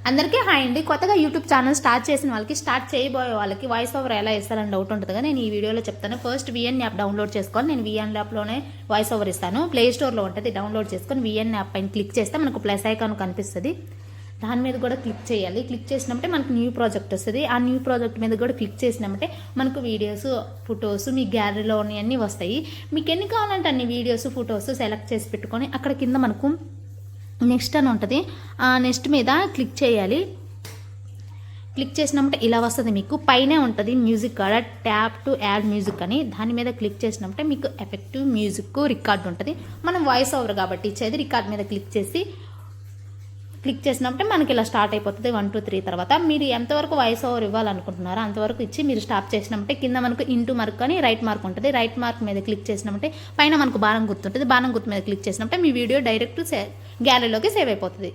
అందరికీ హాయ్ అండి. కొత్తగా యూట్యూబ్ ఛానల్ స్టార్ట్ చేసిన వాళ్ళకి, స్టార్ట్ చేయబోయే వాళ్ళకి వాయిస్ ఓవర్ ఎలా ఇస్తారని డౌట్ ఉంటుంది కదా, నేను ఈ వీడియోలో చెప్తాను. ఫస్ట్ విఎన్ యాప్ డౌన్లోడ్ చేసుకోవాలి. నేను విఎన్ యాప్లోనే వాయిస్ ఓవర్ ఇస్తాను. ప్లే స్టోర్లో ఉంటుంది, డౌన్లోడ్ చేసుకొని విఎన్ యాప్ పైన క్లిక్ చేస్తే మనకు ప్లస్ ఐకాన్ కనిపిస్తుంది. దాని మీద కూడా క్లిక్ చేయాలి. క్లిక్ చేసినప్పుడే మనకు న్యూ ప్రాజెక్ట్ వస్తుంది. ఆ న్యూ ప్రాజెక్ట్ మీద కూడా క్లిక్ చేసినప్పుడే మనకు వీడియోస్, ఫొటోస్ మీ గ్యాలరీలో అన్నీ వస్తాయి. మీకు ఎన్ని కావాలంటే అన్ని వీడియోస్, ఫొటోస్ సెలెక్ట్ చేసి పెట్టుకొని అక్కడ కింద మనకు నెక్స్ట్ అని ఉంటుంది. ఆ నెక్స్ట్ మీద క్లిక్ చేయాలి. క్లిక్ చేసినప్పుడు ఇలా వస్తుంది. మీకు పైనే ఉంటుంది మ్యూజిక్ కాడ ట్యాప్ టు యాడ్ మ్యూజిక్ అని. దాని మీద క్లిక్ చేసినప్పుడే మీకు ఎఫెక్టివ్ మ్యూజిక్ రికార్డ్ ఉంటుంది. మనం వాయిస్ ఓవర్ కాబట్టి ఇచ్చేది రికార్డ్ మీద క్లిక్ చేసినప్పుడే మనకి ఇలా స్టార్ట్ అయిపోతుంది. 1 2 3 తర్వాత మీరు ఎంతవరకు వాయిస్ ఓవర్ ఇవ్వాలనుకుంటున్నారో అంతవరకు ఇచ్చి మీరు స్టాప్ చేసినప్పుడే కింద మనకు ఇంటూ మార్క్ అని రైట్ మార్క్ ఉంటుంది. రైట్ మార్క్ మీద క్లిక్ చేసినప్పుడే పైన మనకు బాణం గుర్తుంటుంది. బాణం గుర్తు మీద క్లిక్ చేసినప్పుడే మీ వీడియో డైరెక్ట్ గ్యాలరీలోకి సేవ్ అయిపోతుంది.